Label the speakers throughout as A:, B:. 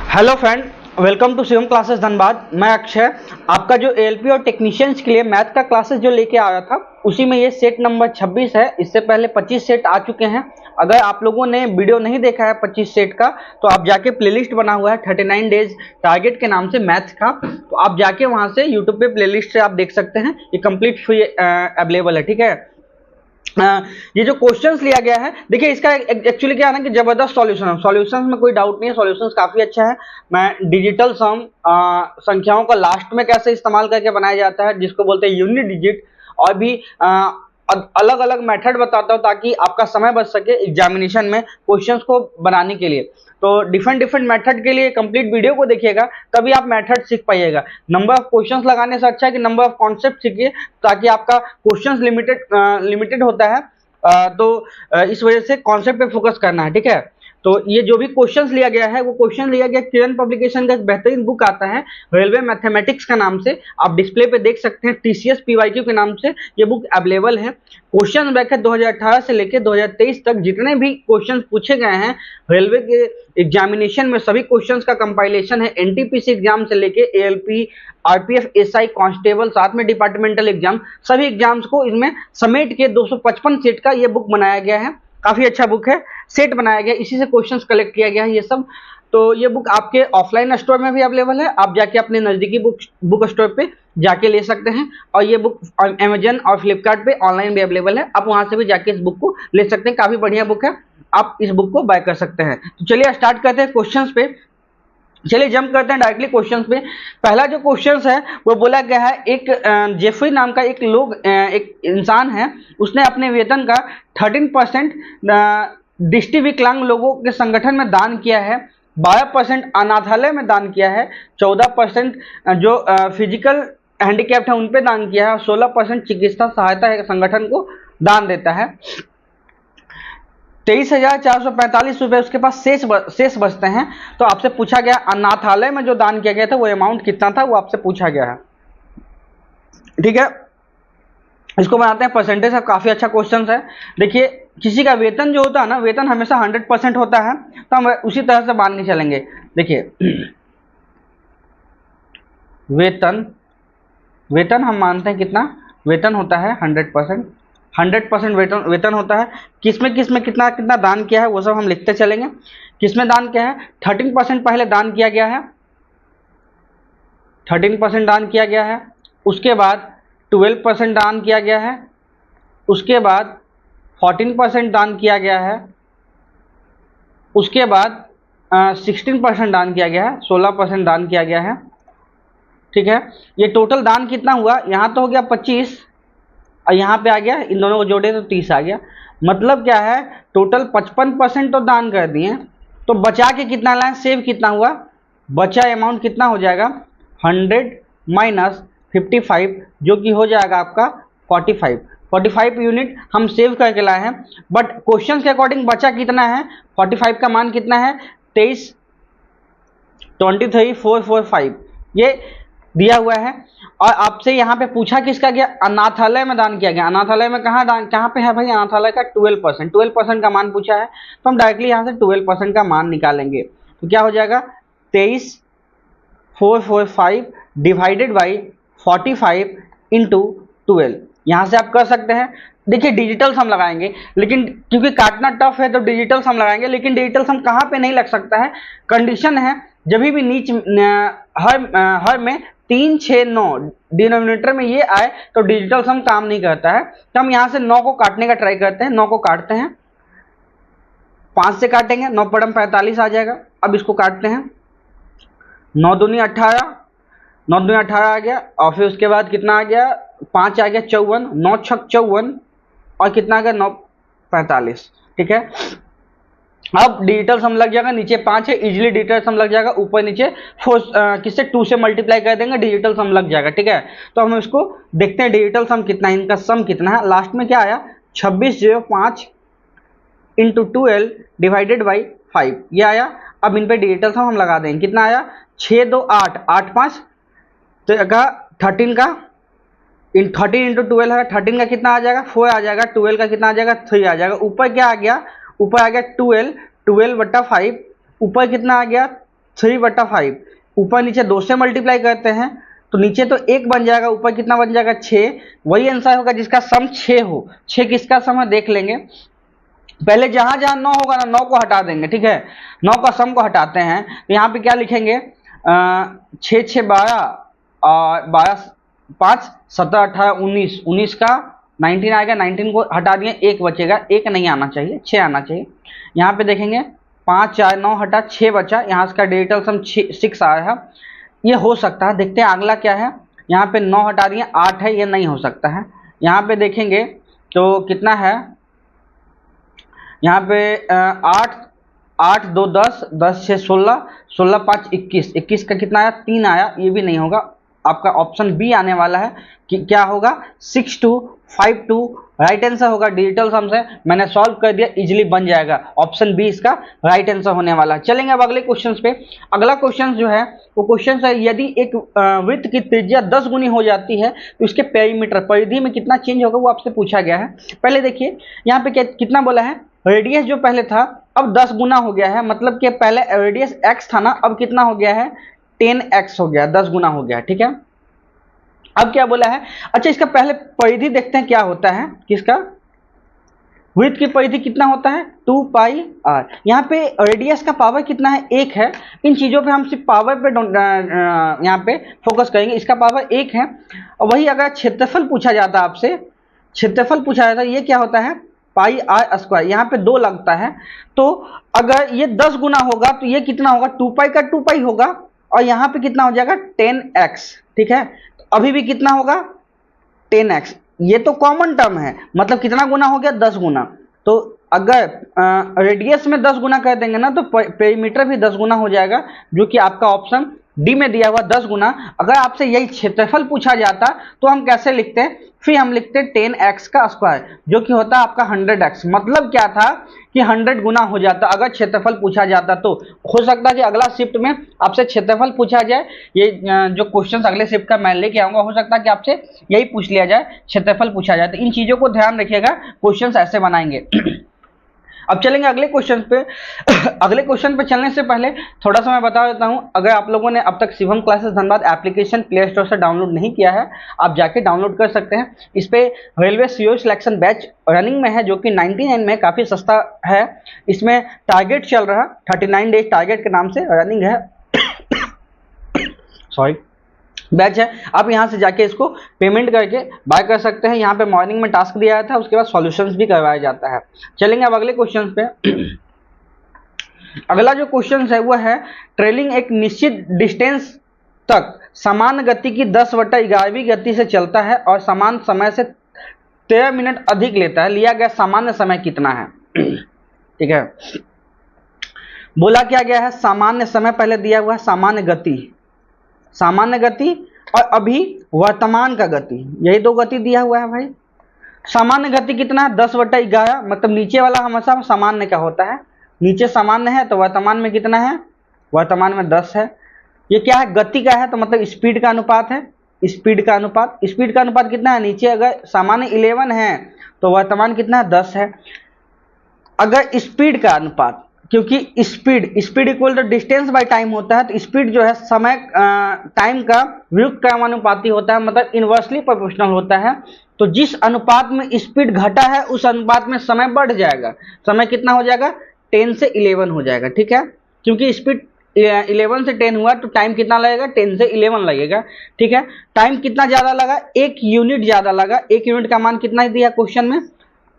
A: Hello friend, welcome to Shivam classes Dhanbad. मैं अक्षय आपका जो एएलपी और टेक्नीशियंस के लिए मैथ का क्लासेस जो लेके आया था उसी में ये सेट नंबर 26 है। इससे पहले 25 सेट आ चुके हैं। अगर आप लोगों ने वीडियो नहीं देखा है 25 सेट का तो आप जाके प्लेलिस्ट बना हुआ है 39 डेज टारगेट के नाम से मैथ का, तो आप जाके वहां से यूट्यूब पे प्लेलिस्ट से आप देख सकते हैं। ये कंप्लीट फ्री अवेलेबल है, ठीक है। ये जो क्वेश्चंस लिया गया है, देखिए इसका एक्चुअली क्या है ना कि जबरदस्त सॉल्यूशंस में कोई डाउट नहीं है, सॉल्यूशंस काफी अच्छा है। मैं डिजिटल सम संख्याओं का लास्ट में कैसे इस्तेमाल करके बनाया जाता है जिसको बोलते हैं यूनिट डिजिट, और भी अलग अलग मेथड बताता हूँ ताकि आपका समय बच सके एग्जामिनेशन में क्वेश्चंस को बनाने के लिए। तो डिफरेंट मेथड के लिए कंप्लीट वीडियो को देखिएगा तभी आप मेथड सीख पाइएगा। नंबर ऑफ क्वेश्चंस लगाने से अच्छा है कि नंबर ऑफ कॉन्सेप्ट सीखिए, ताकि आपका क्वेश्चंस लिमिटेड होता है। इस वजह से कॉन्सेप्ट पे फोकस करना है, ठीक है। तो ये जो भी क्वेश्चंस लिया गया है वो क्वेश्चन लिया गया किरण पब्लिकेशन का एक बेहतरीन बुक आता है रेलवे मैथमेटिक्स का नाम से, आप डिस्प्ले पे देख सकते हैं। टीसीएस पीवाईक्यू के नाम से ये बुक अवेलेबल है। क्वेश्चन बैंक है 2018 से लेकर 2023 तक जितने भी क्वेश्चन पूछे गए हैं रेलवे के एग्जामिनेशन में, सभी क्वेश्चंस का कंपाइलेशन है। एनटीपीसी एग्जाम से लेके एएलपी, आरपीएफ, एसआई, कांस्टेबल, साथ में डिपार्टमेंटल एग्जाम, सभी एग्जाम्स को इसमें समेट के 255 सेट का ये बुक बनाया गया है। काफी अच्छा बुक है, सेट बनाया गया, इसी से क्वेश्चंस कलेक्ट किया गया है ये सब। तो ये बुक आपके ऑफलाइन स्टोर में भी अवेलेबल है, आप जाके अपने नजदीकी बुक स्टोर पे जाके ले सकते हैं। और ये बुक अमेजन और फ्लिपकार्ट पे ऑनलाइन भी अवेलेबल है, आप वहां से भी जाके इस बुक को ले सकते हैं। काफी बढ़िया बुक है, आप इस बुक को बाय कर सकते हैं। तो चलिए स्टार्ट करते हैं क्वेश्चंस पे। चलिए जंप करते हैं डायरेक्टली क्वेश्चंस पे। पहला जो क्वेश्चंस है वो बोला गया है एक जेफरी नाम का एक इंसान है, उसने अपने वेतन का 13% दृष्टि विकलांग लोगों के संगठन में दान किया है, 12% अनाथालय में दान किया है, 14% जो फिजिकल हैंडीकैप्ड है उन पे दान किया है, और 16% चिकित्सा सहायता संगठन को दान देता है। 23,445 रुपए उसके पास शेष बचते हैं। तो आपसे पूछा गया अनाथालय में जो दान किया गया था वो अमाउंट कितना था, वो आपसे पूछा गया है, ठीक है। इसको बनाते हैं परसेंटेज का। काफी अच्छा क्वेश्चन है। देखिए किसी का वेतन जो होता है ना, वेतन हमेशा 100% होता है, तो हम उसी तरह से मान के चलेंगे। देखिए वेतन हम मानते हैं कितना, वेतन होता है 100% वेतन होता है। किसमें कितना कितना दान किया है वो सब हम लिखते चलेंगे। किसमें दान किया है, 13% पहले दान किया गया है, 13% दान किया गया है। उसके बाद 12% दान किया गया है, उसके बाद 14% दान किया गया है, उसके बाद 16% दान किया गया है, 16% दान किया गया है, ठीक है। ये टोटल दान कितना हुआ, यहाँ तो हो गया 25 और यहाँ पे आ गया, इन दोनों को जोड़े तो 30 आ गया। मतलब क्या है, टोटल 55% तो दान कर दिए, तो बचा के कितना लाए, सेव कितना हुआ, बचा अमाउंट कितना हो जाएगा 100 माइनस 55 जो कि हो जाएगा आपका 45 यूनिट हम सेव करके लाए हैं। बट क्वेश्चन के अकॉर्डिंग बचा कितना है, 45 का मान कितना है 23,445 ये दिया हुआ है। और आपसे यहाँ पे पूछा किसका गया, अनाथालय में दान किया गया। अनाथालय में कहाँ पे है भाई, अनाथालय का 12% का मान पूछा है, तो हम डायरेक्टली यहाँ से 12% का मान निकालेंगे। तो क्या हो जाएगा 23,445 डिवाइडेड बाई 45 इंटू 12। यहाँ से आप कर सकते हैं। देखिए डिजिटल सम लगाएंगे, लेकिन क्योंकि काटना टफ है तो डिजिटल सम लगाएंगे, लेकिन डिजिटल सम कहाँ पे नहीं लग सकता है, कंडीशन है जब भी नीचे हर में 3, 6, 9 डिनोमिनेटर में ये आए तो डिजिटल सम काम नहीं करता है। तो हम यहाँ से 9 को काटने का ट्राई करते हैं। 9 को काटते हैं, 5 से काटेंगे, 9 पड़म 45 आ जाएगा। अब इसको काटते हैं, 9 दूनी 18, 9 दूनी 18 आ गया, और फिर उसके बाद कितना आ गया 5 आ गया 54, 9 छक 54, और कितना आ गया 9 45, ठीक है। अब डिजिटल सम लग जाएगा, नीचे 5 है, इजीली डिजिटल सम लग जाएगा, ऊपर नीचे किससे 2 से मल्टीप्लाई कर देंगे, डिजिटल सम लग जाएगा, ठीक है। तो हम इसको देखते हैं डिजिटल सम कितना है, इनका सम कितना है। लास्ट में क्या आया 2605 इंटू 12 डिवाइडेड बाई 5 ये आया। अब इन पे डिजिटल सम हम लगा देंगे, कितना आया 6 2 8 8 5, तो 13 का 13 इंटू 12 है, 13 का कितना आ जाएगा 4 आ जाएगा, 12 का कितना आ जाएगा 3 आ जाएगा। ऊपर क्या आ गया, ऊपर आ गया 12 बटा 5, ऊपर कितना आ गया 3/5, ऊपर नीचे 2 से मल्टीप्लाई करते हैं तो नीचे तो 1 बन जाएगा, ऊपर कितना बन जाएगा 6। वही आंसर होगा जिसका सम 6 हो। 6 किसका सम है देख लेंगे। पहले जहां जहां 9 होगा ना 9 को हटा देंगे, ठीक है। 9 का सम को हटाते हैं तो यहाँ पे क्या लिखेंगे, 6 6 12 और 12 5 17 18 19, 19 का 19 आएगा, 19 को हटा दिए, 1 बचेगा, 1 नहीं आना चाहिए, 6 आना चाहिए। यहाँ पे देखेंगे 5 4 9 हटा 6 बचा, यहाँ इसका डिजिटल सम 6 आया है, ये हो सकता है। देखते हैं अगला क्या है। यहाँ पे 9 हटा दिए, 8 है, ये नहीं हो सकता है। यहाँ पे देखेंगे तो कितना है, यहाँ पे 8 8 2 10 10 6 16 16 5 21, 21 का कितना आया 3 आया, ये भी नहीं होगा। आपका ऑप्शन बी आने वाला है कि क्या होगा 6252, राइट आंसर होगा। डिजिटल सम से मैंने सॉल्व कर दिया, इजीली बन जाएगा। ऑप्शन बी इसका राइट आंसर होने वाला है। चलेंगे अब अगले क्वेश्चन पे। अगला क्वेश्चन जो है वो क्वेश्चन है, यदि एक वृत्त की त्रिज्या 10 गुनी हो जाती है तो इसके पेरीमीटर परिधि में कितना चेंज होगा वो आपसे पूछा गया है। पहले देखिए यहाँ पे कितना बोला है, रेडियस जो पहले था अब 10 गुना हो गया है, मतलब कि पहले रेडियस x था ना, अब कितना हो गया है 10x हो गया, 10 गुना हो गया, ठीक है। अब क्या बोला है, अच्छा इसका पहले परिधि देखते हैं क्या होता है, किसका वृत्त की परिधि कितना होता है 2πr। यहाँ पे रेडियस का पावर कितना है 1 है। इन चीजों पे हम सिर्फ पावर पे यहाँ पे फोकस करेंगे। इसका पावर 1 है। और वही अगर क्षेत्रफल पूछा जाता आपसे, क्षेत्रफल पूछा जाता ये क्या होता है πr², यहाँ पे 2 लगता है। तो अगर ये 10 गुना होगा तो ये कितना होगा 2π का 2π होगा, और यहाँ पे कितना हो जाएगा 10x, ठीक है। अभी भी कितना होगा 10x, ये तो कॉमन टर्म है, मतलब कितना गुना हो गया 10 गुना। तो अगर रेडियस में 10 गुना कर देंगे ना तो पेरीमीटर भी 10 गुना हो जाएगा, जो कि आपका ऑप्शन डी में दिया हुआ 10 गुना। अगर आपसे यही क्षेत्रफल पूछा जाता तो हम कैसे लिखते हैं, फिर हम लिखते 10x का स्क्वायर, जो कि होता है आपका 100x। मतलब क्या था कि 100 गुना हो जाता अगर क्षेत्रफल पूछा जाता। तो हो सकता है कि अगला शिफ्ट में आपसे क्षेत्रफल पूछा जाए, ये जो क्वेश्चन अगले शिफ्ट का मैं लेके आऊंगा, हो सकता है कि आपसे यही पूछ लिया जाए, क्षेत्रफल पूछा जाए। तो इन चीजों को ध्यान रखिएगा, क्वेश्चन ऐसे बनाएंगे। अब चलेंगे अगले क्वेश्चन पे। अगले क्वेश्चन पे चलने से पहले थोड़ा सा मैं बता देता हूं, अगर आप लोगों ने अब तक Shivam classes Dhanbad application play store से डाउनलोड नहीं किया है, आप जाके डाउनलोड कर सकते हैं। इस पे railway CO selection batch running में है, जो कि 99 में काफ़ी सस्ता है। इसमें टारगेट चल रहा, 39 डेज टारगेट के नाम से रनिंग है, सॉरी बैच है। आप यहाँ से जाके इसको पेमेंट करके बाय कर सकते हैं। यहाँ पे मॉर्निंग में टास्क दिया था, उसके बाद सॉल्यूशंस भी करवाया जाता है। चलेंगे अब अगले क्वेश्चन पे। अगला जो क्वेश्चन है वो है, ट्रेलिंग एक निश्चित डिस्टेंस तक समान गति की 10/11वीं गति से चलता है और समान समय से 13 मिनट अधिक लेता है। लिया गया सामान्य समय कितना है, ठीक है। बोला क्या गया है, सामान्य समय पहले दिया हुआ है, सामान्य गति, सामान्य गति और अभी वर्तमान का गति, यही 2 गति दिया हुआ है भाई। सामान्य गति कितना है 10/11, मतलब नीचे वाला हमेशा सामान्य का होता है, नीचे सामान्य है तो वर्तमान में कितना है, वर्तमान में 10 है। ये क्या है, गति का है तो मतलब स्पीड का अनुपात है, स्पीड का अनुपात। स्पीड का अनुपात कितना है, नीचे अगर सामान्य 11 है तो वर्तमान कितना है 10 है। अगर स्पीड का अनुपात, क्योंकि speed equal to distance by time होता है, तो स्पीड जो है समय टाइम का व्युत्क्रमानुपाती क्रमानुपाती होता है, मतलब इनवर्सली प्रोपोर्शनल होता है। तो जिस अनुपात में स्पीड घटा है उस अनुपात में समय बढ़ जाएगा। समय कितना हो जाएगा 10 से 11 हो जाएगा, ठीक है। क्योंकि स्पीड 11 से 10 हुआ तो टाइम कितना लगेगा 10 से 11 लगेगा, ठीक है। टाइम कितना ज्यादा लगा, 1 यूनिट ज्यादा लगा। 1 यूनिट का मान कितना दिया क्वेश्चन में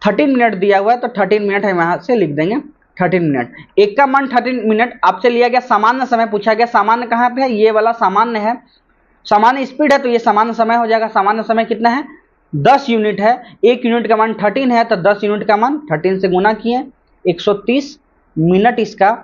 A: 13 मिनट दिया हुआ है, तो 13 मिनट हम यहाँ से लिख देंगे 13 मिनट। एक का मान 13 मिनट। आपसे लिया गया सामान्य समय पूछा गया, सामान्य कहाँ पे है, ये वाला सामान्य है, सामान्य स्पीड है तो ये सामान्य समय हो जाएगा। सामान्य समय कितना है 10 यूनिट है, 1 यूनिट का मान 13 है तो 10 यूनिट का मान 13 से गुना किए 130 मिनट। इसका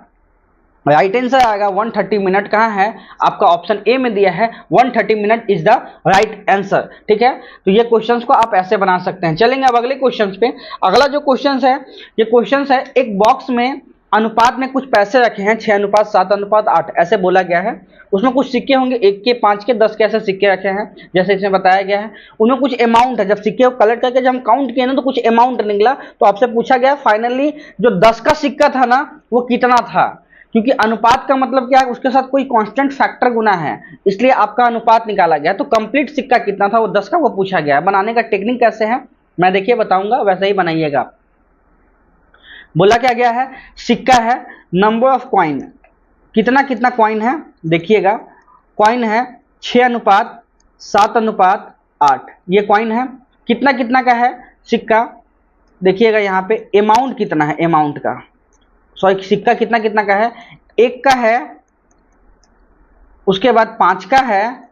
A: राइट आंसर आएगा 130 मिनट। कहाँ है आपका ऑप्शन ए में दिया है 130 minute is the right answer, ठीक है। तो ये क्वेश्चंस को आप ऐसे बना सकते हैं। चलेंगे अब अगले क्वेश्चंस पे। अगला जो क्वेश्चंस है, ये क्वेश्चंस है, एक बॉक्स में अनुपात में कुछ पैसे रखे हैं 6:7, 7:8 ऐसे बोला गया है। उसमें कुछ सिक्के होंगे, 1 के, 5 के, 10 के ऐसे सिक्के रखे हैं, जैसे इसमें बताया गया है। उनमें कुछ अमाउंट है, जब सिक्के को कलेक्ट करके जब हम काउंट किए ना तो कुछ अमाउंट निकला। तो आपसे पूछा गया फाइनली जो 10 का सिक्का था ना वो कितना था, क्योंकि अनुपात का मतलब क्या है, उसके साथ कोई कांस्टेंट फैक्टर गुना है, इसलिए आपका अनुपात निकाला गया। तो कंप्लीट सिक्का कितना था, वो 10 का, वो पूछा गया है। बनाने का टेक्निक कैसे है मैं देखिए बताऊंगा, वैसे ही बनाइएगा। बोला क्या गया है, सिक्का है, नंबर ऑफ कॉइन, कितना कितना कॉइन है, देखिएगा कॉइन है 6:7:8, ये कॉइन है। कितना कितना का है सिक्का, देखिएगा यहाँ पे अमाउंट कितना है, अमाउंट का, सॉरी सिक्का कितना कितना का है, 1 का है, उसके बाद 5 का है,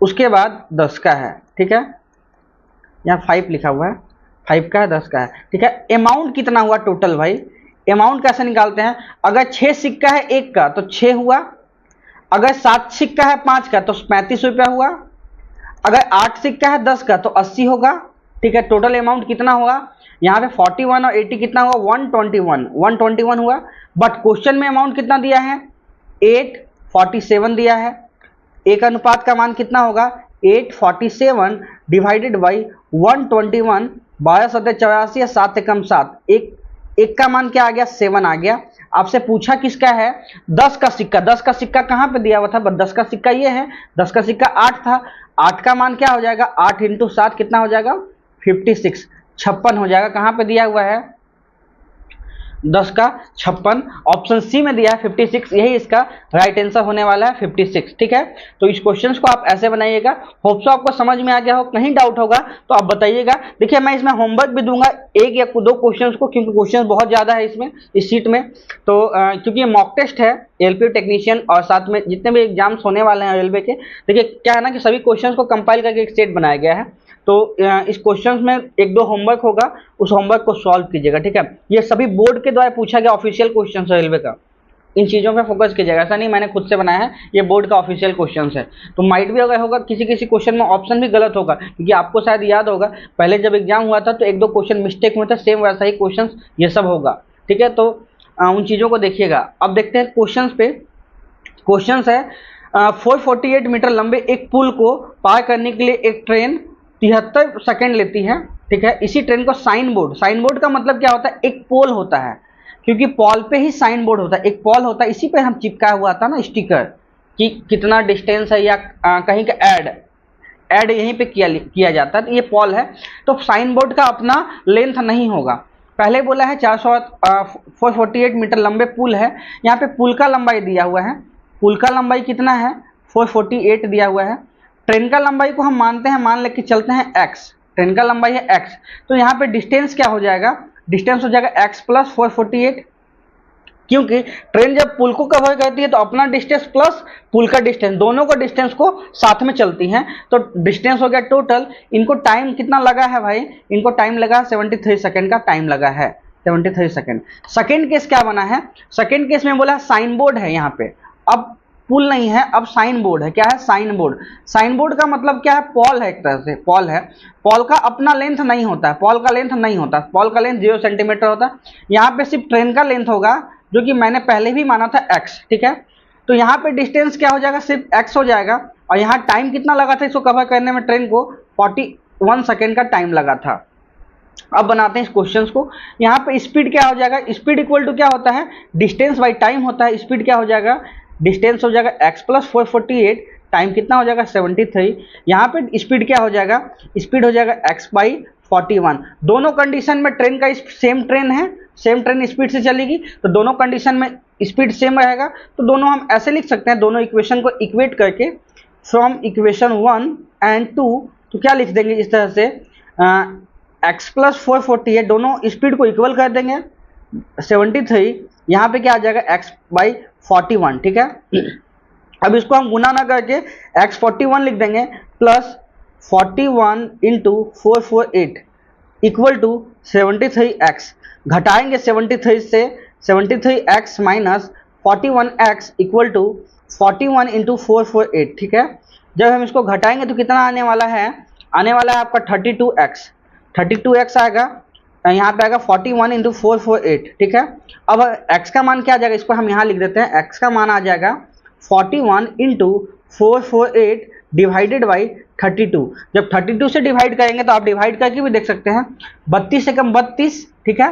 A: उसके बाद 10 का है, ठीक है, यहाँ 5 लिखा हुआ है, 5 का है, 10 का है, ठीक है। अमाउंट कितना हुआ टोटल भाई, अमाउंट कैसे निकालते हैं, अगर 6 सिक्का है 1 का तो 6 हुआ, अगर 7 सिक्का है 5 का तो 35 रुपया हुआ, अगर 8 सिक्का है 10 का तो 80 होगा, ठीक है। टोटल अमाउंट कितना होगा, यहाँ पे 41 और 80 कितना हुआ, 121 हुआ। बट क्वेश्चन में अमाउंट कितना दिया है, 847 दिया है। एक अनुपात का मान कितना होगा, 847 डिवाइडेड बाई 121, 12×7 या 7 से कम 7, एक का मान क्या आ गया, 7 आ गया। आपसे पूछा किसका है, 10 का सिक्का, 10 का सिक्का कहाँ पे दिया हुआ था, 10 का सिक्का ये है, 10 का सिक्का 8 था, 8 का मान क्या हो जाएगा, 8 × 7 कितना हो जाएगा, 56 हो जाएगा। कहाँ पे दिया हुआ है, 10 का 56, ऑप्शन सी में दिया है 56, यही इसका राइट आंसर होने वाला है 56, ठीक है। तो इस क्वेश्चन को आप ऐसे बनाइएगा, होप सो आपको समझ में आ गया हो, कहीं डाउट होगा तो आप बताइएगा। देखिए मैं इसमें होमवर्क भी दूंगा 1 या 2 क्वेश्चंस को, क्योंकि क्वेश्चंस बहुत ज़्यादा है इसमें, इस शीट में। तो क्योंकि ये मॉक टेस्ट है एलपीयू टेक्नीशियन और साथ में जितने भी एग्जाम्स होने वाले हैं रेलवे के, देखिए क्या है ना कि सभी क्वेश्चन को कंपाइल करके एक सेट बनाया गया है। तो इस क्वेश्चन में 1-2 होमवर्क होगा, उस होमवर्क को सॉल्व कीजिएगा, ठीक है। ये सभी बोर्ड के द्वारा पूछा गया ऑफिशियल क्वेश्चन है रेलवे का, इन चीज़ों पे फोकस कीजिएगा, ऐसा नहीं मैंने खुद से बनाया है, ये बोर्ड का ऑफिशियल क्वेश्चन है। तो माइट भी अगर होगा किसी किसी क्वेश्चन में ऑप्शन भी गलत होगा, क्योंकि आपको शायद याद होगा पहले जब एग्जाम हुआ था तो 1-2 क्वेश्चन मिस्टेक हुए थे, सेम वैसा ही क्वेश्चन ये सब होगा, ठीक है। तो उन चीज़ों को देखिएगा। अब देखते हैं क्वेश्चन पे। क्वेश्चन है 448 मीटर लंबे एक पुल को पार करने के लिए एक ट्रेन 73 सेकंड लेती है, ठीक है। इसी ट्रेन को साइन बोर्ड का मतलब क्या होता है, एक पोल होता है, क्योंकि पोल पे ही साइन बोर्ड होता है, एक पोल होता है, इसी पे हम चिपकाया हुआ था ना स्टिकर कि कितना डिस्टेंस है या कहीं का ऐड यहीं पे किया जाता है, तो ये पोल है। तो साइन बोर्ड का अपना लेंथ नहीं होगा। पहले बोला है 448 मीटर लंबे पुल है, यहाँ पे पुल का लंबाई दिया हुआ है, पुल का लंबाई कितना है 448 दिया हुआ है। ट्रेन का लंबाई को हम मानते हैं, मान लेके चलते हैं x, ट्रेन का लंबाई है x, तो यहाँ पे डिस्टेंस क्या हो जाएगा, डिस्टेंस हो जाएगा x + 448, क्योंकि ट्रेन जब पुल को कवर करती है तो अपना डिस्टेंस प्लस पुल का डिस्टेंस, दोनों को डिस्टेंस को साथ में चलती हैं, तो डिस्टेंस हो गया टोटल। इनको टाइम कितना लगा है भाई, इनको टाइम लगा 73 सेकेंड का टाइम लगा है, 73 सेकेंड। सेकेंड केस क्या बना है, सेकेंड केस में बोला साइन बोर्ड है यहाँ पे, अब पुल नहीं है, अब साइन बोर्ड है। क्या है, साइन बोर्ड। साइन बोर्ड का मतलब क्या है, पॉल है, एक तरह से पॉल है। पॉल का अपना लेंथ नहीं होता है, पॉल का लेंथ नहीं होता, पॉल का लेंथ 0 सेंटीमीटर होता है। यहाँ पे सिर्फ ट्रेन का लेंथ होगा, जो कि मैंने पहले भी माना था x, ठीक है। तो यहाँ पे डिस्टेंस क्या हो जाएगा, सिर्फ x हो जाएगा, और यहाँ टाइम कितना लगा था इसको कवर करने में, ट्रेन को 41 सेकेंड का टाइम लगा था। अब बनाते हैं इस क्वेश्चन को। यहाँ पे स्पीड क्या हो जाएगा, स्पीड इक्वल टू क्या होता है, डिस्टेंस बाई टाइम होता है। स्पीड क्या हो जाएगा, डिस्टेंस हो जाएगा x + 448, टाइम कितना हो जाएगा 73। यहाँ पे स्पीड क्या हो जाएगा, स्पीड हो जाएगा x/41। दोनों कंडीशन में ट्रेन का सेम ट्रेन है, सेम ट्रेन स्पीड से चलेगी, तो दोनों कंडीशन में स्पीड सेम रहेगा। तो दोनों हम ऐसे लिख सकते हैं, दोनों इक्वेशन को इक्वेट करके फ्रॉम इक्वेशन 1 and 2, तो क्या लिख देंगे इस तरह से, x + 448 दोनों स्पीड को इक्वल कर देंगे 73, यहाँ पे क्या आ जाएगा x/41, ठीक है। अब इसको हम गुना ना करके x41 लिख देंगे प्लस 41 × 448 इक्वल टू 73x, घटाएंगे 73 से 73x minus 41x equal to 41 × 448, ठीक है। जब हम इसको घटाएंगे तो कितना आने वाला है, आने वाला है आपका 32x आएगा, यहाँ पे आएगा 41 × 448, ठीक है। अब x का मान क्या आ जाएगा, इसको हम यहाँ लिख देते हैं, x का मान आ जाएगा 41 × 448 डिवाइडेड बाई 32। जब 32 से डिवाइड करेंगे तो आप डिवाइड करके भी देख सकते हैं, 32 से कम 32, ठीक है।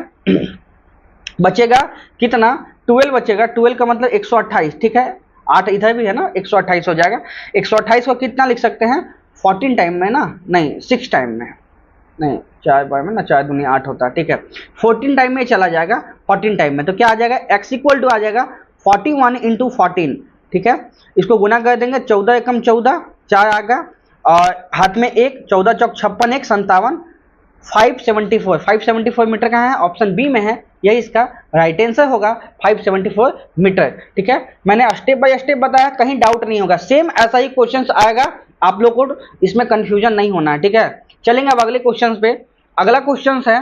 A: बचेगा कितना 12 बचेगा, 12 का मतलब 128, ठीक है, 8 इधर भी है ना, 128 हो जाएगा। 128 को कितना लिख सकते हैं, 14 टाइम में ना, नहीं 6 टाइम में, नहीं 4 बार में ना, 4 दूनी 8 होता है, ठीक है, 14 टाइम में चला जाएगा, 14 टाइम में। तो क्या आ जाएगा, x इक्वल टू आ जाएगा 41 इंटू 14, ठीक है। इसको गुना कर देंगे, 14 एकम 14, 4 आ गया, और हाथ में 1, 14 चौक 56, 1 57, 574 मीटर कहाँ है, ऑप्शन बी में है, यही इसका राइट आंसर होगा 574 मीटर, ठीक है। मैंने स्टेप बाय स्टेप बताया, कहीं डाउट नहीं होगा, सेम ऐसा ही क्वेश्चंस आएगा, आप लोग को इसमें कंफ्यूजन नहीं होना है, ठीक है। चलेंगे अब अगले क्वेश्चन पे। अगला क्वेश्चन है,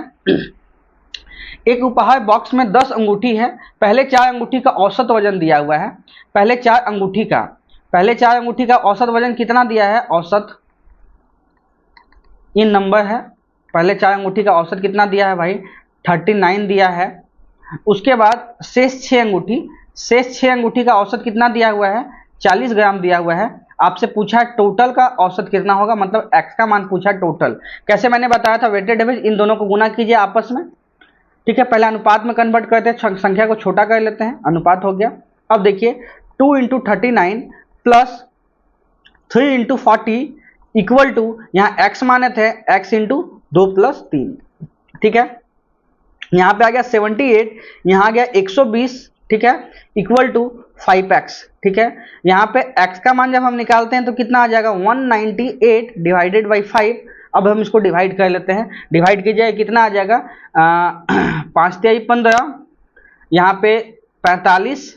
A: एक उपहार बॉक्स में 10 अंगूठी है, पहले 4 अंगूठी का औसत वजन दिया हुआ है, पहले 4 अंगूठी का औसत वजन कितना दिया है, औसत ये नंबर है, पहले 4 अंगूठी का औसत कितना दिया है भाई, 39 दिया है। उसके बाद शेष 6 अंगूठी का औसत कितना दिया हुआ है, 40 ग्राम दिया हुआ है। आपसे पूछा टोटल का औसत कितना होगा, मतलब x का मान पूछा टोटल। कैसे मैंने बताया था, वेटेड एवरेज, इन दोनों को गुना कीजिए आपस में, ठीक है। पहले अनुपात में कन्वर्ट करते हैं, संख्या को छोटा कर लेते हैं, अनुपात हो गया। अब देखिए 2 into 39 plus 3 into 40 equal to, यहाँ x माने थे, x इंटू 2 प्लस 3, ठीक है। यहाँ पे आ गया 78, यहाँ आ गया 120, ठीक है, इक्वल टू 5x, ठीक है। यहाँ पे x का मान जब हम निकालते हैं तो कितना आ जाएगा, 198 डिवाइडेड बाई 5। अब हम इसको डिवाइड कर लेते हैं, डिवाइड कीजिए कितना आ जाएगा, 5 तिहाई 15, यहाँ पे 45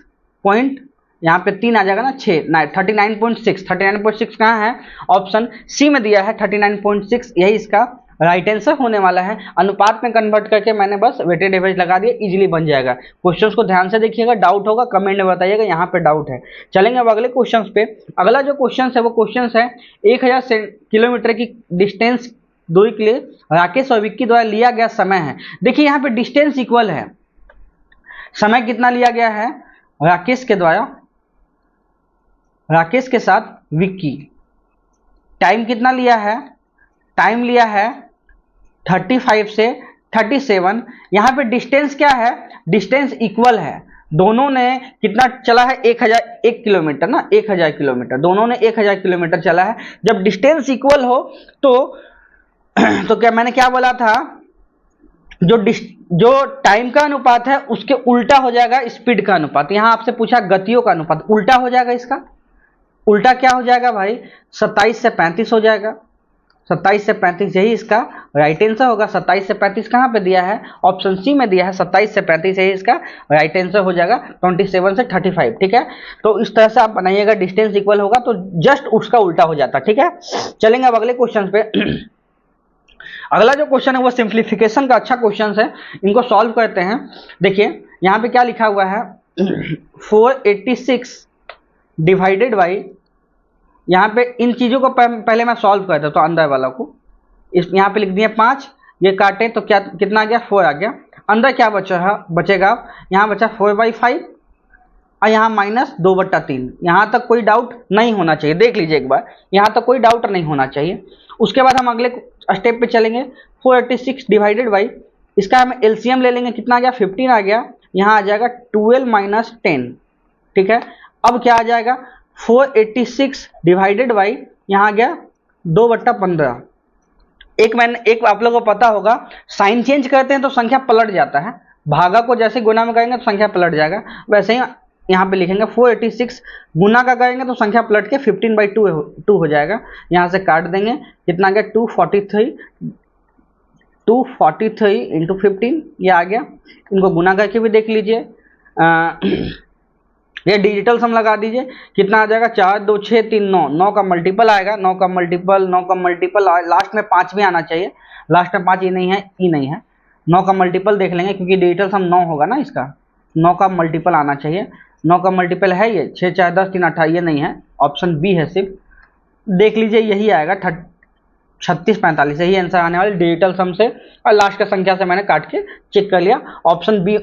A: पॉइंट, यहाँ पे 3 आ जाएगा ना, 6 ना, 39.6 कहाँ है, ऑप्शन सी में दिया है 39.6, यही इसका राइट आंसर होने वाला है। अनुपात में कन्वर्ट करके मैंने बस वेटेड एवरेज लगा दिया, इजीली बन जाएगा। क्वेश्चंस को ध्यान से देखिएगा, डाउट होगा कमेंट में बताइएगा, यहाँ पे डाउट है। चलेंगे अब अगले क्वेश्चंस पे। अगला जो क्वेश्चन है वो क्वेश्चन है 1000 किलोमीटर की डिस्टेंस दूरी के लिए राकेश और विक्की द्वारा लिया गया समय है। देखिए यहाँ पे डिस्टेंस इक्वल है, समय कितना लिया गया है, राकेश के द्वारा, राकेश के साथ विक्की, टाइम कितना लिया है, टाइम लिया है 35 से 37। यहाँ पे डिस्टेंस क्या है, डिस्टेंस इक्वल है, दोनों ने कितना चला है, 1001 किलोमीटर ना, 1000 किलोमीटर, दोनों ने 1000 किलोमीटर चला है। जब डिस्टेंस इक्वल हो तो क्या मैंने क्या बोला था, जो टाइम का अनुपात है उसके उल्टा हो जाएगा स्पीड का अनुपात। यहाँ आपसे पूछा गतियों का अनुपात, उल्टा हो जाएगा, इसका उल्टा क्या हो जाएगा भाई, 27 से 35 हो जाएगा, 27 से 35, यही इसका राइट आंसर होगा। 27 से 35 कहाँ पे दिया है, ऑप्शन सी में दिया है, 27 से 35, यही इसका राइट आंसर हो जाएगा। 27 से 35, ठीक है। तो इस तरह से आप बनाइएगा, डिस्टेंस इक्वल होगा तो जस्ट उसका उल्टा हो जाता, ठीक है। चलेंगे अब अगले क्वेश्चन पे। अगला जो क्वेश्चन है वो सिंप्लीफिकेशन का अच्छा क्वेश्चन है, इनको सॉल्व करते हैं। देखिए यहाँ पे क्या लिखा हुआ है, 486 डिवाइडेड बाई, यहाँ पे इन चीज़ों को पहले मैं सॉल्व करता हूँ, तो अंदर वाला को इस यहाँ पे लिख दिए 5, ये काटे तो क्या कितना आ गया, 4 आ गया। अंदर क्या बचेगा, यहाँ बचा 4/5 और यहाँ -2/3। यहाँ तक कोई डाउट नहीं होना चाहिए, देख लीजिए एक बार, यहाँ तक कोई डाउट नहीं होना चाहिए। उसके बाद हम अगले स्टेप पे चलेंगे, 486 डिवाइडेड बाई, इसका हम एलसीएम ले लेंगे, कितना आ गया, 15 आ गया, यहाँ आ जाएगा 12 - 10, ठीक है। अब क्या आ जाएगा, 486 डिवाइडेड बाई, यहाँ आ गया 2/15। एक आप लोगों को पता होगा, साइन चेंज करते हैं तो संख्या पलट जाता है, भागा को जैसे गुना में करेंगे तो संख्या पलट जाएगा, वैसे ही यहाँ पे लिखेंगे 486 गुना का करेंगे तो संख्या पलट के 15/2 हो जाएगा। यहाँ से काट देंगे, कितना आ गया, 243 इंटू 15, ये आ गया। इनको गुना करके भी देख लीजिए, ये डिजिटल सम लगा दीजिए, कितना आ जाएगा, 4 2 6 3 9, 9 का मल्टीपल आएगा, 9 का मल्टीपल लास्ट में 5 भी आना चाहिए, लास्ट में 5 ये नहीं है, ई नहीं है, 9 का मल्टीपल देख लेंगे क्योंकि डिजिटल सम 9 होगा ना, इसका 9 का मल्टीपल आना चाहिए। 9 का मल्टीपल है ये 6 4 10 3 18, ये नहीं है, ऑप्शन बी है सिर्फ, देख लीजिए यही आएगा 36 45, यही आंसर आने वाले डिजिटल सम से, और लास्ट का संख्या से मैंने काट के चेक कर लिया, ऑप्शन बी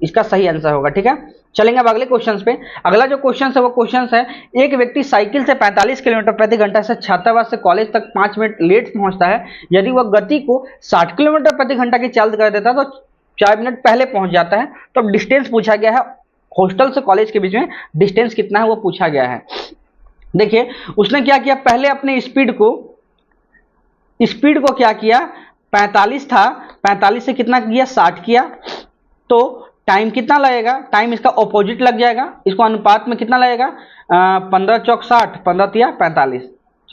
A: इसका सही आंसर होगा, ठीक है। चलेंगे अब अगले क्वेश्चन पे। अगला जो क्वेश्चन है वो क्वेश्चन है, एक व्यक्ति साइकिल से 45 किलोमीटर प्रति घंटा से छात्रावास से कॉलेज तक 5 मिनट लेट पहुंचता है। यदि वह गति को 60 किलोमीटर प्रति घंटा की चाल कर देता है तो 4 मिनट पहले पहुंच जाता है। तो डिस्टेंस पूछा गया है, हॉस्टल से कॉलेज के बीच में डिस्टेंस कितना है वो पूछा गया है। देखिए उसने क्या किया, पहले अपने स्पीड को क्या किया, 45 था, 45 से कितना किया, 60 किया, तो टाइम कितना लगेगा, टाइम इसका ऑपोजिट लग जाएगा, इसको अनुपात में कितना लगेगा, 15 चौक 60, 15 तिया 45,